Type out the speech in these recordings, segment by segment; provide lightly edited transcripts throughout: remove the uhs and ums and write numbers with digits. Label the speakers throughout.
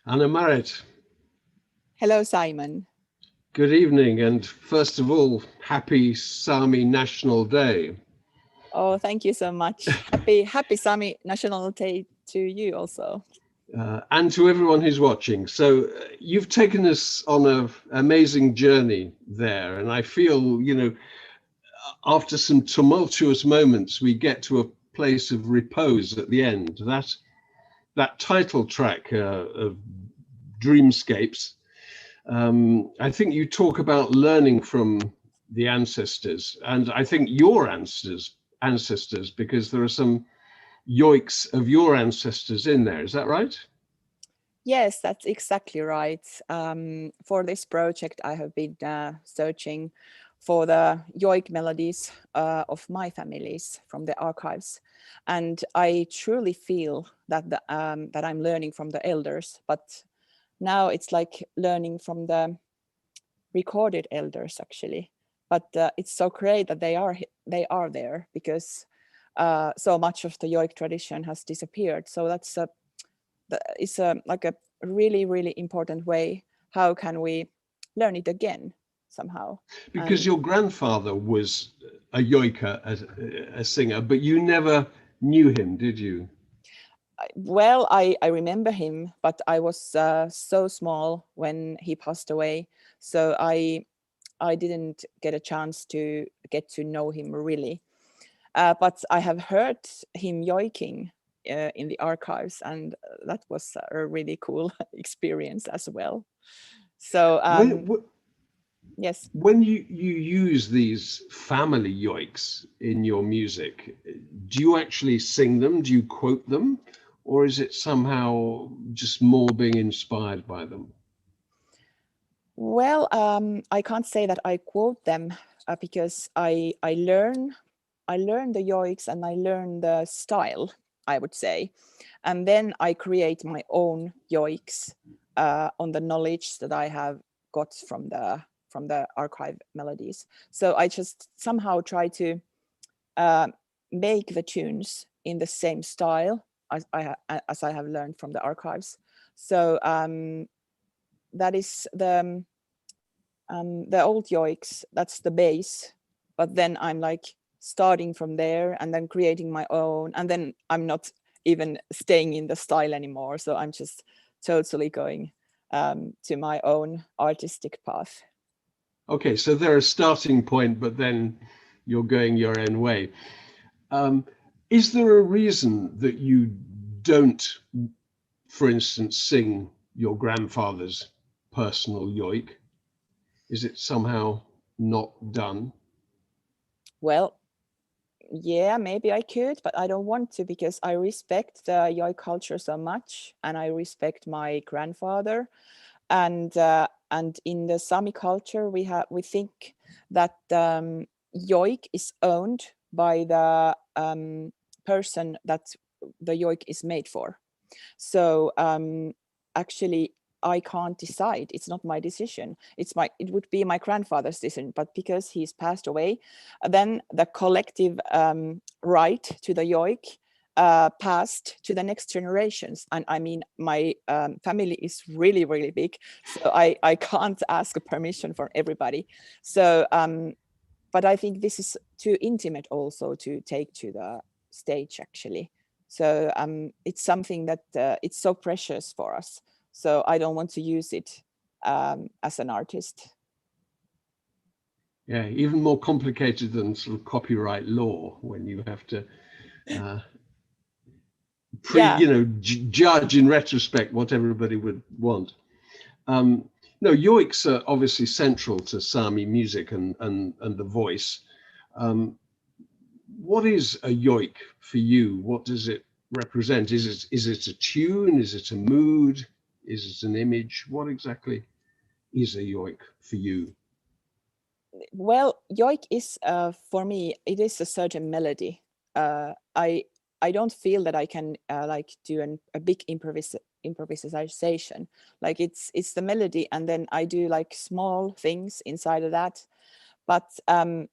Speaker 1: Ánnámáret,
Speaker 2: Hello, Simon.
Speaker 1: good evening, and first of all, happy Sami National Day.
Speaker 2: Oh, thank you so much. Happy Sami National Day to you also.
Speaker 1: And to everyone who's watching. So you've taken us on an amazing journey there, and I feel, after some tumultuous moments, we get to a place of repose at the end. That title track of Dreamscapes, I think you talk about learning from the ancestors, and I think your ancestors, because there are some yoiks of your ancestors in there. Is that right?
Speaker 2: Yes, that's exactly right. For this project, I have been searching for the yoik melodies of my families from the archives, and I truly feel that that I'm learning from the elders. But now it's like learning from the recorded elders, actually. But it's so great that they are there, because so much of the yoik tradition has disappeared. So it's like a really important way. How can we learn it again somehow?
Speaker 1: Because your grandfather was a yoika, a singer, but you never knew him, did you?
Speaker 2: Well, I remember him, but I was so small when he passed away, so I didn't get a chance to get to know him really. But I have heard him yoiking in the archives, and that was a really cool experience as well. So
Speaker 1: When
Speaker 2: yes.
Speaker 1: when you use these family yoiks in your music, do you actually sing them? Do you quote them? Or is it somehow just more being inspired by them?
Speaker 2: Well, I can't say that I quote them because I learn the yoiks and I learn the style, I would say, and then I create my own yoiks on the knowledge that I have got from the archive melodies. So I just somehow try to uh, make the tunes in the same style as I have learned from the archives. So that is the old yoiks. That's the base, but then I'm like starting from there and then creating my own, and then I'm not even staying in the style anymore. So I'm just totally going to my own artistic path.
Speaker 1: Okay, so they're a starting point, but then you're going your own way. Um, is there a reason that you don't, for instance, sing your grandfather's personal yoik? Is it somehow not done?
Speaker 2: Well, yeah, maybe I could, but I don't want to, because I respect the yoik culture so much, and I respect my grandfather. And in the Sami culture, we think that yoik is owned by the person that the yoik is made for. So actually, I can't decide. It's not my decision. It would be my grandfather's decision. But because he's passed away, then the collective right to the yoik passed to the next generations. And I mean, my family is really big, so I can't ask permission from everybody. So but I think this is too intimate also to take to the stage, actually. So it's something that it's so precious for us. So I don't want to use it as an artist.
Speaker 1: Yeah, even more complicated than sort of copyright law when you have to uh,
Speaker 2: Yeah.
Speaker 1: judge in retrospect what everybody would want. Um, no, yoiks are obviously central to Sami music and the voice. Um, what is a yoik for you? What does it represent? Is it a tune? Is it a mood? Is it an image? What exactly is a yoik for you?
Speaker 2: Well, yoik is for me, it is a certain melody. I don't feel that I can like do a big improvisation. Like it's the melody, and then I do like small things inside of that. But the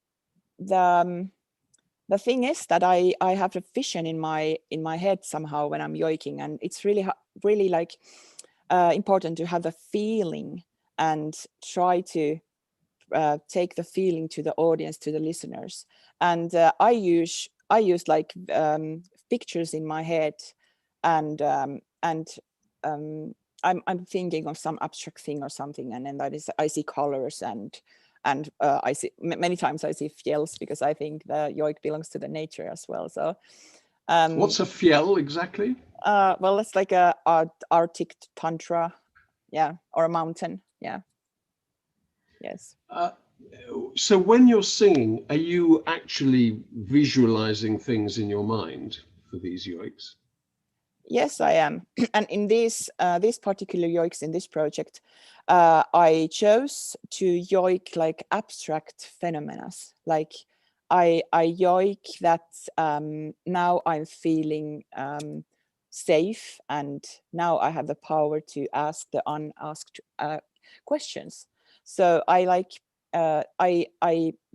Speaker 2: the thing is that I have a vision in my head somehow when I'm yoiking, and it's really like important to have the feeling and try to take the feeling to the audience, to the listeners. And I use like pictures in my head, and I'm thinking of some abstract thing or something, and then that is I see colors, and I see many times I see fjells, because I think the yoik belongs to the nature as well. So
Speaker 1: what's a fjell exactly?
Speaker 2: well, it's like a Arctic tundra, yeah, or a mountain, yeah. Yes.
Speaker 1: So when you're singing, are you actually visualizing things in your mind for these yoiks?
Speaker 2: Yes, I am. And in these particular yoiks in this project, I chose to yoik like abstract phenomena. Like I yoik that now I'm feeling safe, and now I have the power to ask the unasked questions. So I like I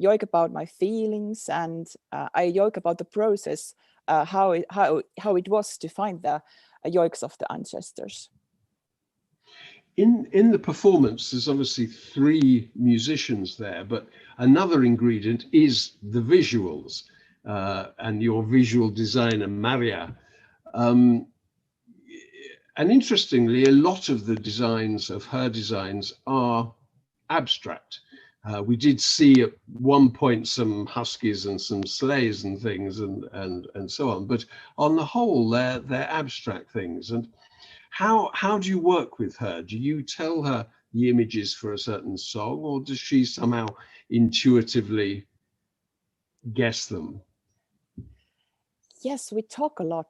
Speaker 2: yoik about my feelings, and I yoik about the process, how it was to find the yoiks of the ancestors.
Speaker 1: In the performance, there's obviously 3 musicians there, but another ingredient is the visuals, and your visual designer, Maria. And interestingly, a lot of the designs of her designs are abstract. We did see at one point some huskies and some sleighs and things, and so on. But on the whole, they're abstract things. And how do you work with her? Do you tell her the images for a certain song, or does she somehow intuitively guess them?
Speaker 2: Yes, we talk a lot,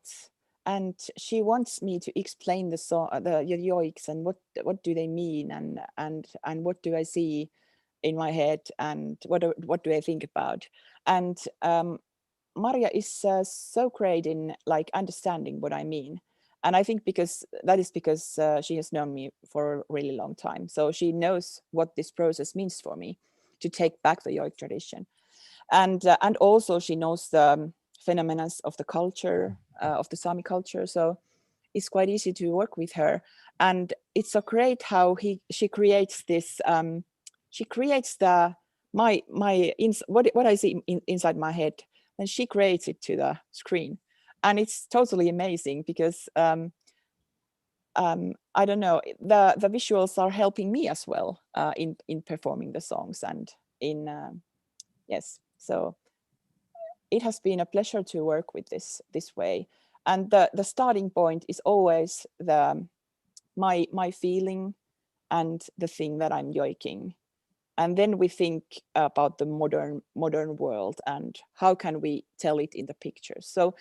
Speaker 2: and she wants me to explain the song, the yoiks, and what do they mean, and what do I see in my head, and what do I think about. And Maria is so great in like understanding what I mean. And I think because she has known me for a really long time. So she knows what this process means for me to take back the yoik tradition. And also she knows the phenomena of the culture, of the Sami culture. So it's quite easy to work with her. And it's so great how she creates this, she creates the, what I see inside my head, and she creates it to the screen. And it's totally amazing because I don't know, the visuals are helping me as well in performing the songs, and in yes. So it has been a pleasure to work with this way. And the starting point is always my feeling and the thing that I'm yoiking. And then we think about the modern world and how can we tell it in the pictures. So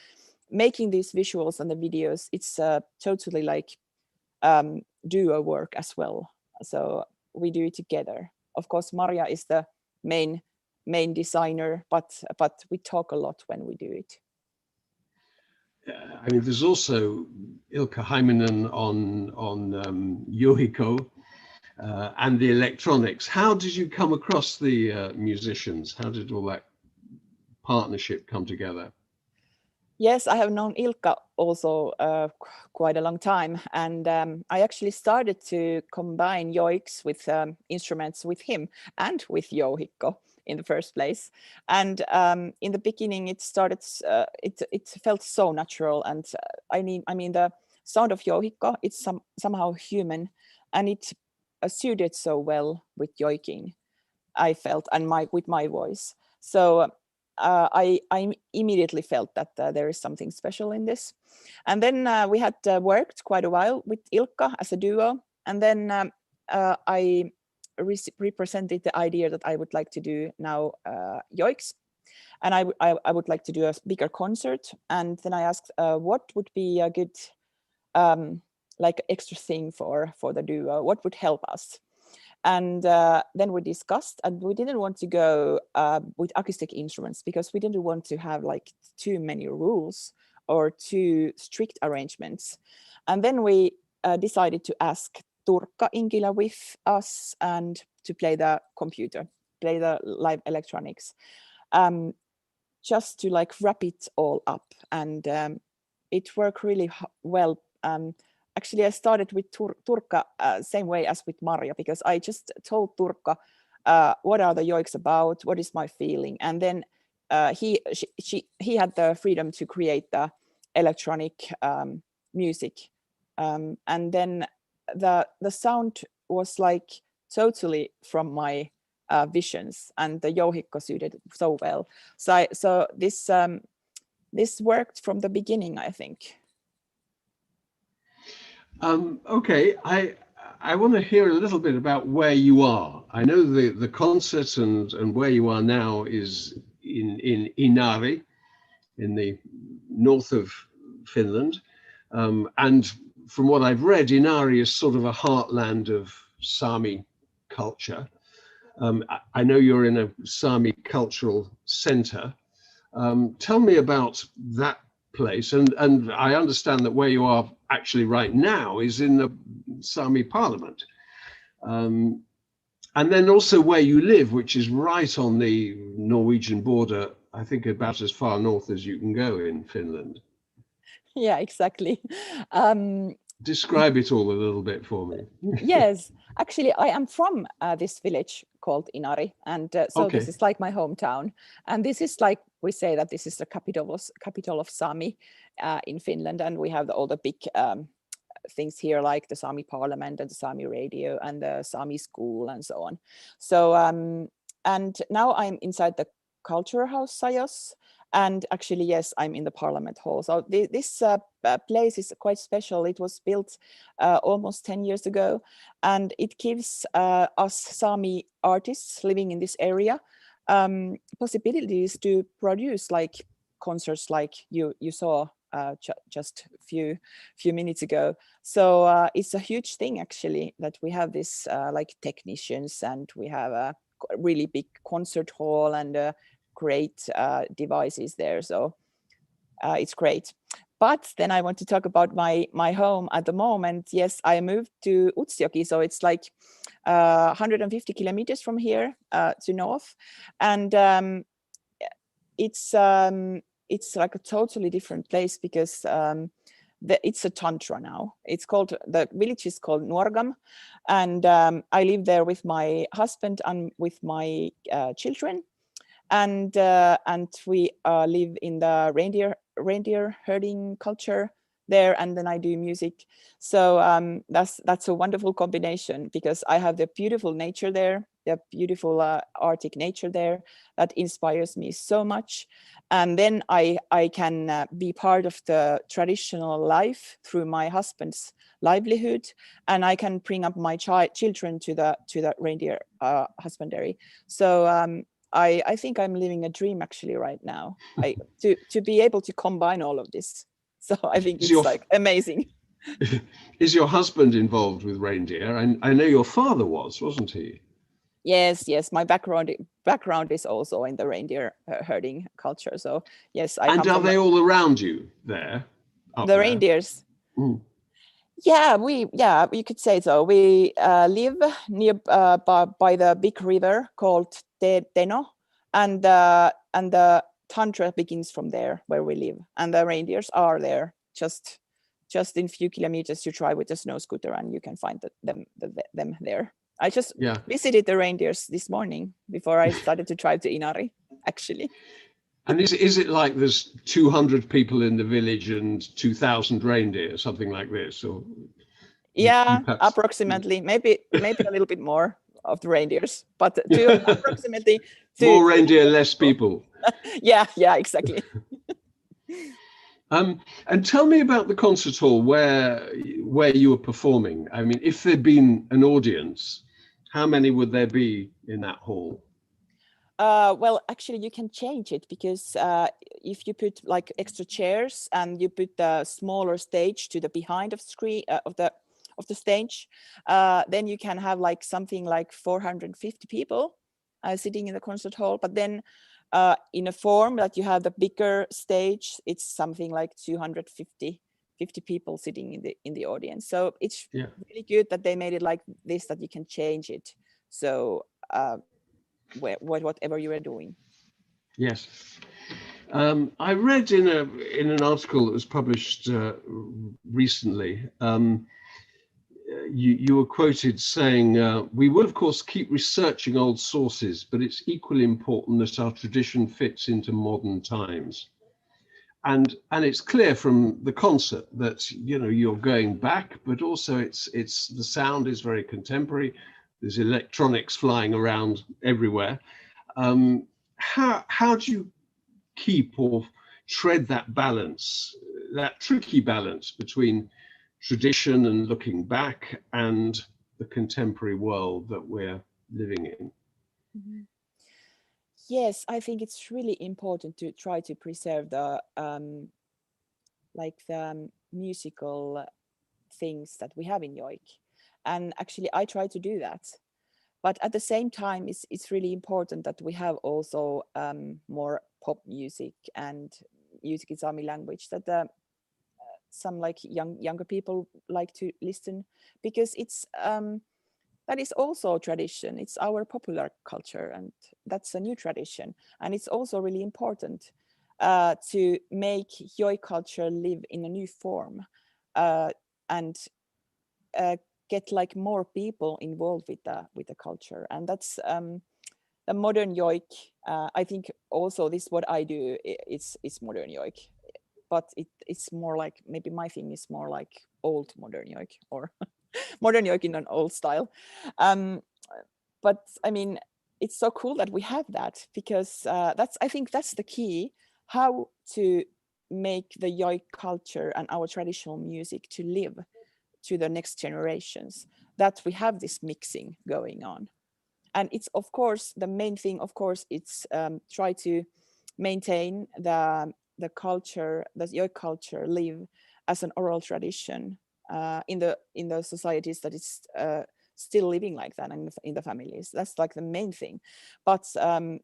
Speaker 2: making these visuals and the videos, it's totally like duo work as well. So we do it together. Of course, Maria is the main designer, but we talk a lot when we do it.
Speaker 1: I mean, there's also Ilkka Heimonen on Yohiko and the electronics. How did you come across the musicians? How did all that partnership come together?
Speaker 2: Yes, I have known Ilkka also quite a long time, and I actually started to combine yoiks with instruments with him and with Jouhikko in the first place. And in the beginning, it started. It felt so natural, and I mean the sound of Jouhikko, it's somehow human, and it suited so well with yoiking, I felt, and with my voice. So I immediately felt that there is something special in this. And then we had worked quite a while with Ilkka as a duo. And then I represented the idea that I would like to do now yoiks. And I would like to do a bigger concert. And then I asked what would be a good like extra thing for the duo, what would help us. And then we discussed, and we didn't want to go with acoustic instruments because we didn't want to have like too many rules or too strict arrangements. And then we decided to ask Turkka Inkilä with us and to play the computer, play the live electronics, just to like wrap it all up. And it worked really well. actually I started with Turkka same way as with Maria, because I just told Turkka what are the yoiks about, what is my feeling, and then he had the freedom to create the electronic music, and then the sound was like totally from my visions, and the jouhikko suited so well. So this worked from the beginning, I think.
Speaker 1: Okay, I want to hear a little bit about where you are. I know the concert and where you are now is in Inari, in the north of Finland. And from what I've read, Inari is sort of a heartland of Sami culture. I know you're in a Sami cultural center. Tell me about that place. And I understand that where you are actually right now is in the Sami parliament. And then also where you live, which is right on the Norwegian border, I think about as far north as you can go in Finland.
Speaker 2: Yeah, exactly.
Speaker 1: Describe it all a little bit for me.
Speaker 2: Yes, actually, I am from this village called Inari, and so
Speaker 1: Okay.
Speaker 2: this is like my hometown. And this is like, we say that this is the capital of Sami in Finland, and we have all the big things here, like the Sami Parliament and the Sami Radio and the Sami School and so on. So and now I'm inside the Culture House Sajos, and actually, yes, I'm in the Parliament Hall. So this place is quite special. It was built almost 10 years ago, and it gives us Sami artists living in this area possibilities to produce like concerts like you saw just a few minutes ago. So it's a huge thing actually that we have this like technicians, and we have a really big concert hall and great devices there. So it's great. But then I want to talk about my home at the moment. Yes, I moved to Utsjoki, so it's like 150 kilometers from here to north, and it's like a totally different place because it's a tantra now. The village is called Nuorgam, and I live there with my husband and with my children, and we live in the reindeer herding culture there, and then I do music. So that's a wonderful combination, because I have the beautiful nature there, the beautiful Arctic nature there that inspires me so much, and then I can be part of the traditional life through my husband's livelihood, and I can bring up my children to the reindeer husbandry. So I think I'm living a dream actually right now, to be able to combine all of this. So I think it's like amazing.
Speaker 1: Is your husband involved with reindeer? I know your father wasn't he?
Speaker 2: Yes. My background is also in the reindeer herding culture. So yes, I
Speaker 1: and
Speaker 2: come
Speaker 1: are
Speaker 2: from
Speaker 1: they all around you there?
Speaker 2: The reindeers. Mm. Yeah, you could say so. We live near by the big river called Teno, and the tundra begins from there where we live, and the reindeers are there just in few kilometers. You try with a snow scooter and you can find them there. I just visited the reindeers this morning before I started to drive to Inari, actually.
Speaker 1: And is it like there's 200 people in the village and 2,000 reindeer, something like this? Or
Speaker 2: yeah, approximately, maybe a little bit more of the reindeers, but approximately
Speaker 1: more reindeer, less people.
Speaker 2: yeah, exactly.
Speaker 1: And tell me about the concert hall where you were performing. I mean, if there'd been an audience, how many would there be in that hall?
Speaker 2: Well, actually, you can change it, because if you put like extra chairs and you put the smaller stage to the behind of screen of the stage, then you can have like something like 450 people sitting in the concert hall. But then in a form that you have the bigger stage, it's something like 250 people sitting in the audience. So it's really good that they made it like this, that you can change it. So whatever you are doing.
Speaker 1: Yes. I read in an article that was published recently. You were quoted saying, "We will of course keep researching old sources, but it's equally important that our tradition fits into modern times." And it's clear from the concert that you're going back, but also it's the sound is very contemporary. There's electronics flying around everywhere. How do you keep or tread that balance, that tricky balance between tradition and looking back and the contemporary world that we're living in?
Speaker 2: Mhm. Yes, I think it's really important to try to preserve the musical things that we have in yoik, and actually I try to do that. But at the same time, it's really important that we have also more pop music and music in Sami language that some like younger people like to listen, because it's that is also tradition. It's our popular culture, and that's a new tradition. And it's also really important to make yoik culture live in a new form, and get like more people involved with the culture. And that's the modern yoik. I think also this what I do. It's modern yoik, but it's more like, maybe my thing is more like old modern yoik, or modern yoik in an old style. But I mean, it's so cool that we have that, because I think that's the key, how to make the yoik culture and our traditional music to live to the next generations, that we have this mixing going on. And it's of course the main thing, of course, it's try to maintain the culture, the yoik culture live as an oral tradition in the societies that is still living like that, and in the families. That's like the main thing. But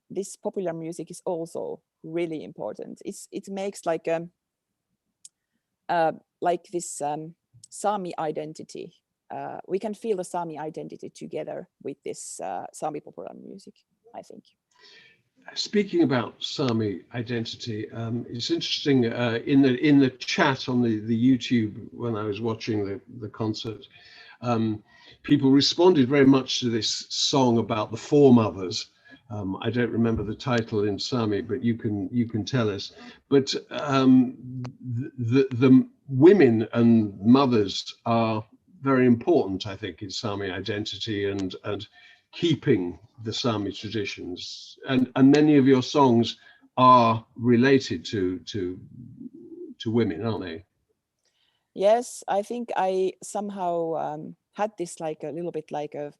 Speaker 2: this popular music is also really important. It makes like this Sami identity. We can feel the Sami identity together with this Sami popular music, I think.
Speaker 1: Speaking about Sami identity, it's interesting in the chat on the YouTube when I was watching the concert, people responded very much to this song about the foremothers. I don't remember the title in Sami, but you can tell us. But the women and mothers are very important, I think, in Sami identity and keeping the Sami traditions. And many of your songs are related to women, aren't they?
Speaker 2: Yes, I think I somehow had this like a little bit like a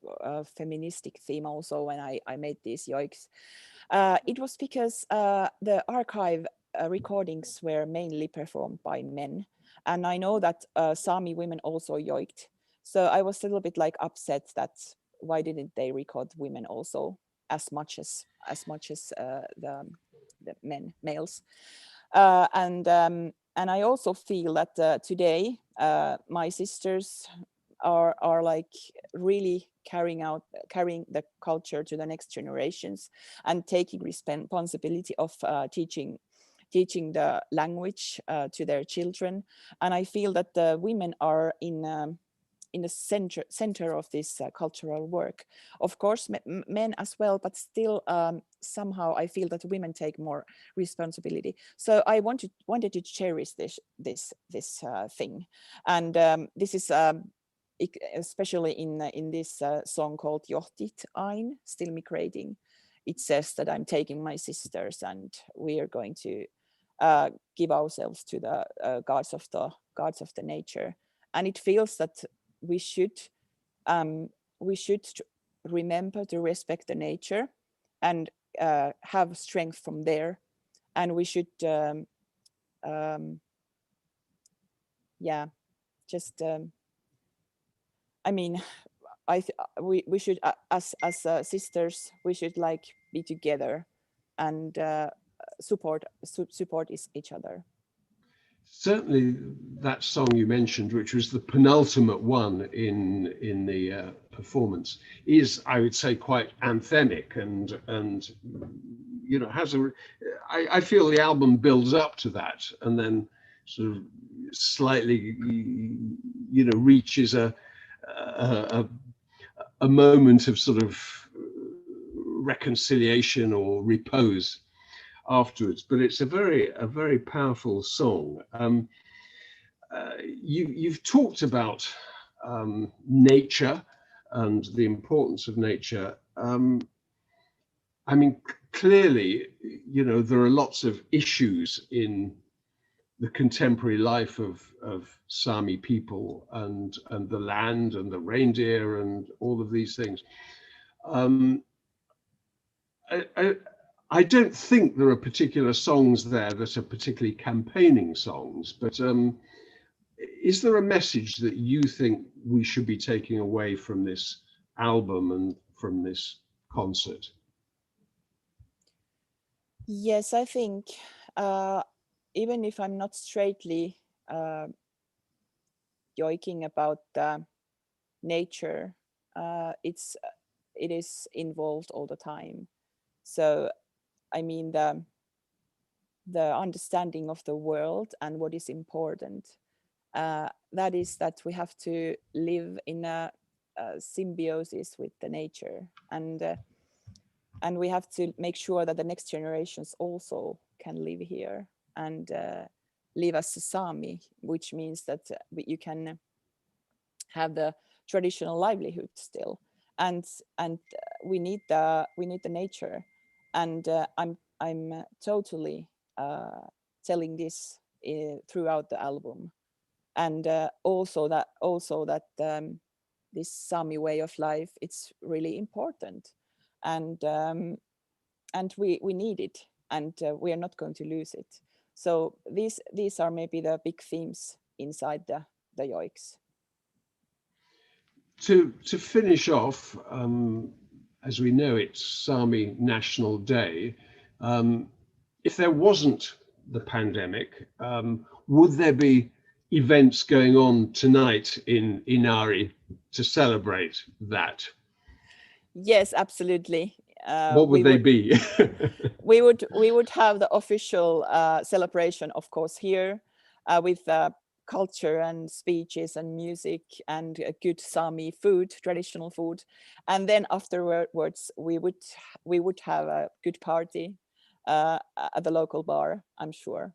Speaker 2: feministic theme also when I made these yoiks. It was because the archive recordings were mainly performed by men, and I know that Sami women also yoiked. So I was a little bit like upset that why didn't they record women also as much as the males. And I also feel that today my sisters are like really carrying the culture to the next generations, and taking responsibility of teaching the language to their children. And I feel that the women are in the center of this cultural work. Of course, men as well, but still somehow I feel that women take more responsibility. So I wanted to cherish this thing, and this is especially in this song called Johtit Ain, Still Me Creating. It says that I'm taking my sisters, and we are going to give ourselves to the gods of the nature. And it feels that we should remember to respect the nature and have strength from there, and we should just I mean, we should as sisters, we should like be together and support each other.
Speaker 1: Certainly, that song you mentioned, which was the penultimate one in the performance, is, I would say, quite anthemic and has a. I feel the album builds up to that, and then sort of slightly, you know, reaches a moment of sort of reconciliation or repose afterwards. But it's a very powerful song. You've talked about nature and the importance of nature. I mean, clearly, you know, there are lots of issues in the contemporary life of Sami people and the land and the reindeer and all of these things. I don't think there are particular songs there that are particularly campaigning songs, but is there a message that you think we should be taking away from this album and from this concert?
Speaker 2: Yes, I think even if I'm not straightly joking about nature, it is involved all the time. So I mean the understanding of the world and what is important. That is that we have to live in a symbiosis with the nature, and we have to make sure that the next generations also can live here and live as a Sami, which means that you can have the traditional livelihood still, and we need the nature, and I'm totally telling this throughout the album, and also that this Sami way of life, it's really important, and we need it, and we are not going to lose it. So these are maybe the big themes inside the yoiks.
Speaker 1: To finish off, as we know, it's Sami National Day. If there wasn't the pandemic, would there be events going on tonight in Inari to celebrate that?
Speaker 2: Yes, absolutely.
Speaker 1: What would they be?
Speaker 2: we would have the official celebration, of course, here with culture and speeches and music and good Sami food, traditional food, and then afterwards we would have a good party at the local bar, I'm sure.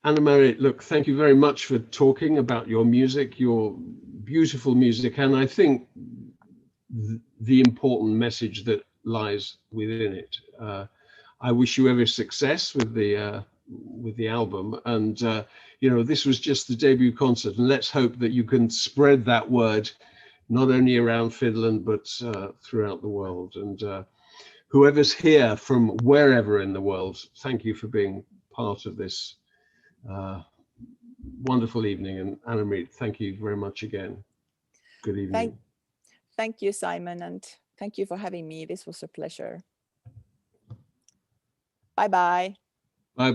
Speaker 1: Ánnámáret, look, thank you very much for talking about your music, your beautiful music, and I think the important message that lies within it. I wish you every success with the album, and you know, this was just the debut concert, and let's hope that you can spread that word not only around Finland but throughout the world. And whoever's here from wherever in the world, thank you for being part of this wonderful evening. And Ánnámáret, thank you very much again. Good evening.
Speaker 2: Thank you, Simon, and thank you for having me. This was a pleasure. Bye-bye.
Speaker 1: Bye-bye.